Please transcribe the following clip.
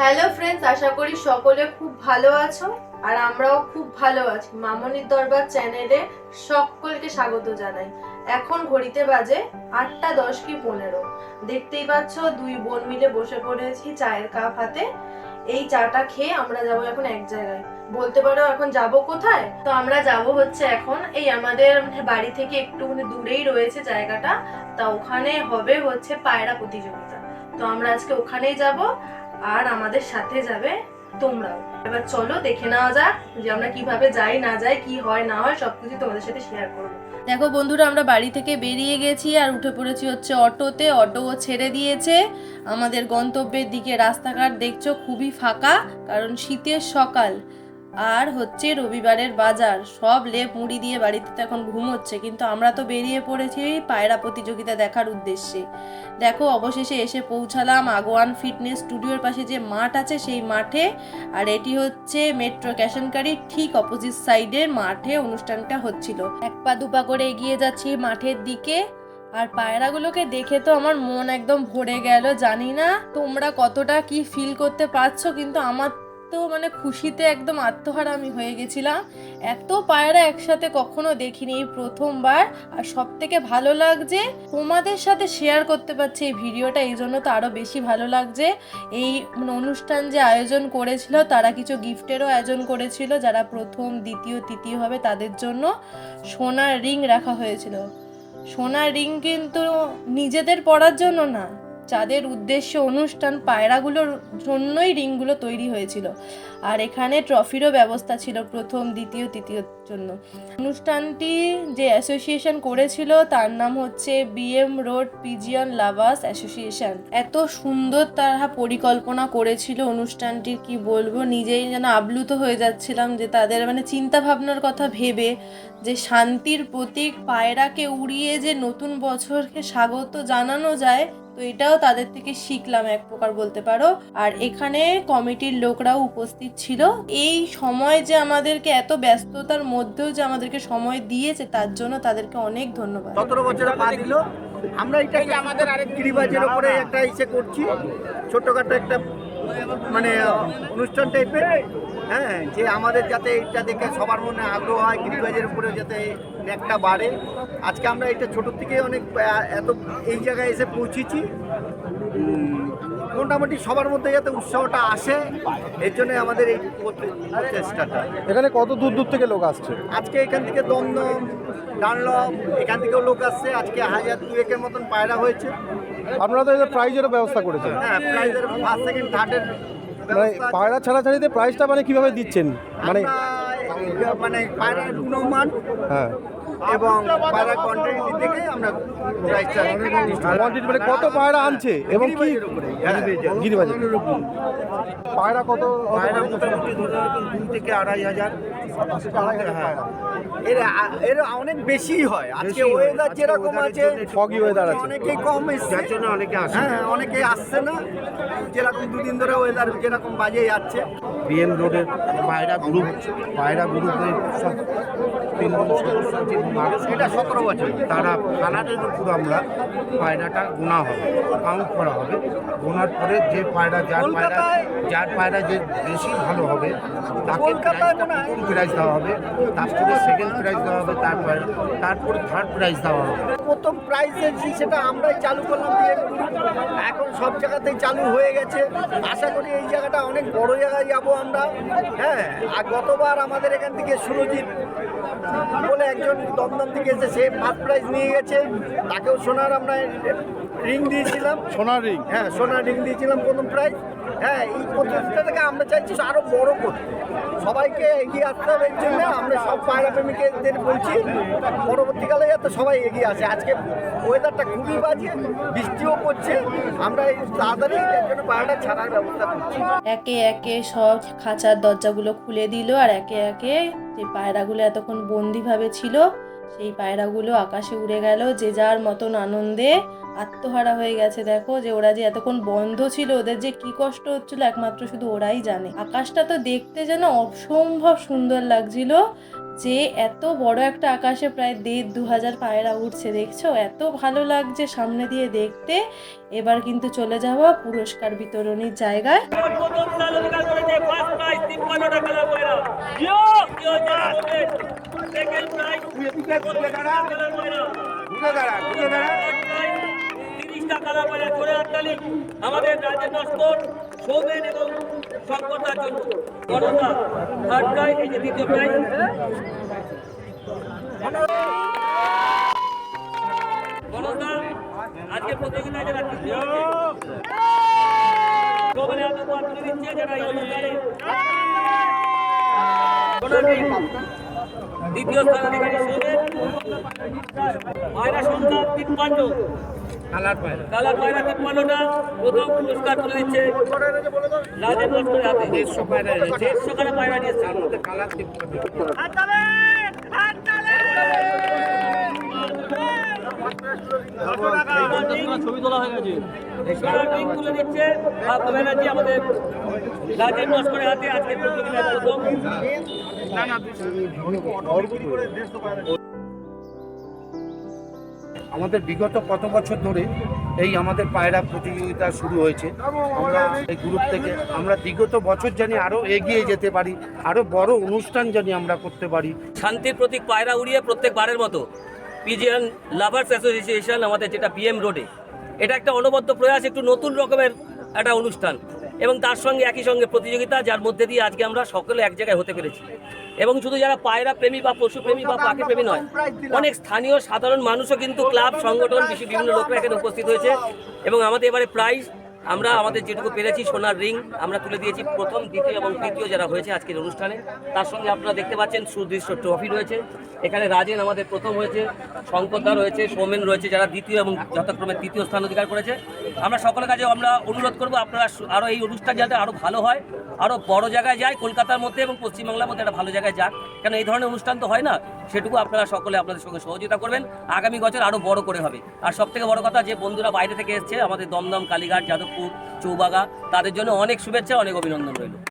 Hello friends, আশা করি সকলে খুব ভালো আছো আর আমরাও খুব ভালো আছি। মামনির দরবার চ্যানেলে সকলকে স্বাগত জানাই। এখন ঘড়িতে বাজে 8:10 কি 15। দেখতেই পাচ্ছ দুই বোন মিলে বসে পড়েছি চায়ের কাপ হাতে। এই চাটা খেয়ে আমরা যাব এখন এক জায়গায়। বলতে পারো এখন যাব কোথায়? তো আমরা যাব হচ্ছে এখন এই আমাদের বাড়ি থেকে একটু দূরেই রয়েছে জায়গাটা। তা ওখানে হবে হচ্ছে পায়রা প্রতিযোগিতা। তো আমরা আজকে ওখানেই যাব আর আমাদের সাথে যাবে তোমরাও। এবার চলো দেখে নেওয়া যাক যে আমরা কিভাবে যাই না যাই, কি হয় না হয় সবকিছু তোমাদের সাথে শেয়ার করবো। দেখো বন্ধুরা, আমরা বাড়ি থেকে বেরিয়ে গেছি আর উঠে পড়েছি হচ্ছে অটোতে। অটোও ছেড়ে দিয়েছে আমাদের গন্তব্যের দিকে। রাস্তাঘাট দেখছো খুবই ফাঁকা, কারণ শীতের সকাল আর হচ্ছে রবিবারের বাজার। সব লেপ মুড়ি দিয়ে বাড়িতে তো এখন ঘুমোচ্ছে, কিন্তু আমরা তো বেরিয়ে পড়েছি পায়রা প্রতিযোগিতা দেখার উদ্দেশ্যে। দেখো অবশেষে এসে পৌঁছালাম আগোয়ান ফিটনেস স্টুডিওর পাশে যে মাঠ আছে সেই মাঠে। আর এটি হচ্ছে মেট্রো ক্যাশনকারীর ঠিক অপোজিট সাইডের মাঠে অনুষ্ঠানটা হচ্ছিল। এক পা দুপা করে এগিয়ে যাচ্ছি মাঠের দিকে। আর পায়রাগুলোকে দেখে তো আমার মন একদম ভরে গেল। জানি না তোমরা কতটা কি ফিল করতে পারছো, কিন্তু আমার তো খুশিতে একদম আত্মহারা আমি হয়ে গেছিলাম। এত পায়রা একসাথে কখনো দেখিনি, এই প্রথমবার। আর সব থেকে ভালো লাগছে তোমাদের সাথে শেয়ার করতে পারছি এই ভিডিওটা, এই জন্য তো আরো বেশি ভালো লাগছে। এই অনুষ্ঠান যে আয়োজন করেছিল তারা কিছু গিফটেরও আয়োজন করেছিল, যারা প্রথম দ্বিতীয় তৃতীয় হবে তাদের জন্য সোনার রিং রাখা হয়েছিল। সোনার রিং কিন্তু নিজেদের পরার জন্য না, যাদের উদ্দেশ্যে অনুষ্ঠান পায়রাগুলোর জন্যই রিংগুলো তৈরি হয়েছিল। আর এখানে ট্রফিরও ব্যবস্থা ছিল প্রথম দ্বিতীয় তৃতীয়র জন্য। অনুষ্ঠানটি যে অ্যাসোসিয়েশন করেছিল তার নাম হচ্ছে BM road pigeon lovers association. এত সুন্দর তারা পরিকল্পনা করেছিল অনুষ্ঠানটির, কি বলবো, নিজেই যেন আপ্লুত হয়ে যাচ্ছিলাম যে তাদের চিন্তা ভাবনার কথা ভেবে, যে শান্তির প্রতীক পায়রাকে উড়িয়ে যে নতুন বছরকে স্বাগত জানানো যায়। তো এটাও তাদের থেকে শিখলাম এক প্রকার বলতে পারো। আর এখানে কমিটির লোকরাও উপস্থিত ছিল। এই সময় যে আমাদেরকে এত ব্যস্ততার মধ্যেও যে আমাদেরকে সময় দিয়েছে তার জন্য তাদেরকে অনেক ধন্যবাদ। 17 বছরে পা দিল। আমরা এটাকে আমাদের আরেক গিরিবাজের ওপরে একটা ইসে করছি, ছোট্টখাটো একটা অনুষ্ঠান টাইপের। হ্যাঁ, যে আমাদের যাতে এটা দেখে সবার মনে আগ্রহ হয়, গিরিবাজের উপরে যাতে একটা বাড়ে। আজকে আমরা এটা ছোট থেকে অনেক এত এই জায়গায় এসে পৌঁছেছি। মোটামুটি সবার মধ্যে যাতে উৎসাহটা আসে, এর জন্য আমাদের এই প্রচেষ্টাটা। এখানে কত দূর দূর থেকে লোক আসছে? আজকে এখান থেকে দমদম, ডানলপ, এখান থেকেও লোক আসছে। আজকে 1000-2000 মতন পায়রা হয়েছে। আপনারা তো প্রাইজেরও ব্যবস্থা করেছেন? হ্যাঁ, প্রাইজের ফার্স্ট সেকেন্ড থার্ডের পায়রা ছাড়াছাড়িতে প্রাইজটা কিভাবে দিচ্ছেন? পায়রার গুণমান, হ্যাঁ, এবং পায়রা কোয়ান্টিটি থেকে আমরা প্রাইসটা কোয়ান্টিটি কত পায়রা আনছে এবং কি গিরিবাজের পায়রা কত? পায়রা মোটামুটি 2 থেকে 2500। হ্যাঁ, এর অনেক বেশি হয়। আজকে ওয়েদার যেরকম আছে, ফগি ওয়েদার আছে, অনেকেই কম এসছে, যার জন্য অনেকে আসে। হ্যাঁ, অনেকেই আসছে না, যেরকম দুদিন ধরে ওয়েদার যেরকম বাজে যাচ্ছে। বিএম রোডের পায়রা গ্রুপের সব 3 জন সদস্য যে মানুষ, এটা 17 বছর তারা কালারের উপর আমরা পায়রাটা গোনা হবে, কাউন্ট করা হবে। গোনার পরে যে পায়রা যার পায়রা যে বেশি ভালো হবে তাকে প্রথম প্রাইজ দেওয়া হবে, তারপরে সেকেন্ড প্রাইজ দেওয়া হবে, তারপরে থার্ড প্রাইজ দেওয়া হবে। প্রথম প্রাইজ সেটা আমরাই চালু করলাম, এখন সব জায়গাতেই চালু হয়ে গেছে। আশা করি এই জায়গাটা অনেক বড় জায়গায় যাবো আমরা। হ্যাঁ, আর গতবার আমাদের এখান থেকে সুরজিৎ বলে একজন দমদম থেকে এসে, সে ফার্স্ট প্রাইজ নিয়ে গেছে। তাকেও সোনার আমরা রিং দিয়েছিলাম। সোনার রিং? হ্যাঁ, সোনার রিং দিয়েছিলাম প্রথম প্রাইজ। হ্যাঁ, এই প্রতিযোগিতা থেকে আমরা চাইছি আরো বড় করতে, সবাইকে এগিয়ে আসতে হবে। এর জন্য আমরা সব পায়রা প্রেমিকদের বলছি পরবর্তীকালে যাতে সবাই এগিয়ে আসে। আজকে ওয়েদারটা খুবই বাজে, বৃষ্টিও পড়ছে। আমরা এই তাড়াতাড়ি এর জন্য পায়রাটা ছাড়ার ব্যবস্থা করছি। একে একে সব খাঁচার দরজাগুলো খুলে দিল, আর একে একে যে পায়রাগুলো এতক্ষণ বন্দিভাবে ছিল সেই পায়রাগুলো আকাশে উড়ে গেল যে যার মতন আনন্দে। আত্মহারা হয়ে গেছে। দেখো যে ওরা যে এতক্ষণ বন্ধ ছিল, ওদের যে কি কষ্ট হচ্ছিল একমাত্র শুধু ওরাই জানে। আকাশটা তো দেখতে যেন অসম্ভব সুন্দর লাগছিল, যে এত বড় একটা আকাশে প্রায় 1,500-2,000 পায়রা উঠছে, দেখছো এত ভালো লাগছে সামনে দিয়ে দেখতে। এবার কিন্তু চলে যাব পুরস্কার বিতরণীর জায়গায়। আমাদের রাজ্যের দস্তর সৌমেন এবং সভ্যতার জন্য গণতা থার্ড প্রাইজ, এই যে দ্বিতীয় প্রাইজ। গণতা আজকে প্রতিযোগিতায় যারা তৃতীয় হয়েছে, সৌমেনে এত উপহার তুলে দিচ্ছে যারা এই অনুষ্ঠানে দ্বিতীয় স্থানাধিকারী সৌমেন, পায়রা সংখ্যা 53, কালার পায়রা 53টা, প্রথম পুরস্কার তুলে দিচ্ছে রাজেন লস্করের হাতে। 150 খানা পায়রা নিয়েছে, কালার 53। ছবি তোলা হয়ে গেছে, তুলে দিচ্ছে ভাগ্য ব্যানার্জি আমাদের রাজেন লস্করের হাতে। আজকে প্রতিযোগিতায় প্রথম। আমাদের বিগত কত বছর ধরে এই আমাদের পায়রা প্রতিযোগিতা শুরু হয়েছে। আমরা এই গ্রুপ থেকে আমরা বিগত বছর জানি আরও এগিয়ে যেতে পারি, আরও বড় অনুষ্ঠান জানি আমরা করতে পারি। শান্তির প্রতীক পায়রা উড়িয়ে প্রত্যেকবারের মতো পিজিএন লাভার্স অ্যাসোসিয়েশন আমাদের যেটা পিএম রোডে, এটা একটা অনবদ্য প্রয়াস, একটু নতুন রকমের একটা অনুষ্ঠান এবং তার সঙ্গে একই সঙ্গে প্রতিযোগিতা, যার মধ্যে দিয়ে আজকে আমরা সকলে এক জায়গায় হতে পেরেছি। এবং শুধু যারা পায়রা প্রেমী বা পশু প্রেমী বা পাখি প্রেমী নয়, অনেক স্থানীয় সাধারণ মানুষও কিন্তু ক্লাব সংগঠন বিভিন্ন লোকরা এখানে উপস্থিত হয়েছে। এবং আমাদের এবারে প্রাইজ আমরা আমাদের যেটুকু পেরেছি, সোনার রিং আমরা তুলে দিয়েছি প্রথম, দ্বিতীয় এবং তৃতীয় যারা হয়েছে আজকের অনুষ্ঠানে। তার সঙ্গে আপনারা দেখতে পাচ্ছেন সুদৃশ্য ট্রফি রয়েছে। এখানে রাজেন আমাদের প্রথম হয়েছে, শঙ্করদা রয়েছে, সৌমেন রয়েছে যারা দ্বিতীয় এবং যথাক্রমে তৃতীয় স্থান অধিকার করেছে। আমরা সকলের কাছে আমরা অনুরোধ করবো আপনারা আরও এই অনুষ্ঠান যাতে আরও ভালো হয়, আরও বড় জায়গায় যায়, কলকাতার মধ্যে এবং পশ্চিমবাংলার মধ্যে একটা ভালো জায়গায় যাক, কেন এই ধরনের অনুষ্ঠান তো হয় না। সেটুকু আপনারা সকলে আপনাদের সঙ্গে সহযোগিতা করবেন, আগামী বছর আরও বড় করে হবে। আর সবথেকে বড় কথা, যে বন্ধুরা বাইরে থেকে এসছে আমাদের দমদম, কালীঘাট, যাদবপুর, চৌবাগা, তাদের জন্য অনেক শুভেচ্ছা, অনেক অভিনন্দন রইল।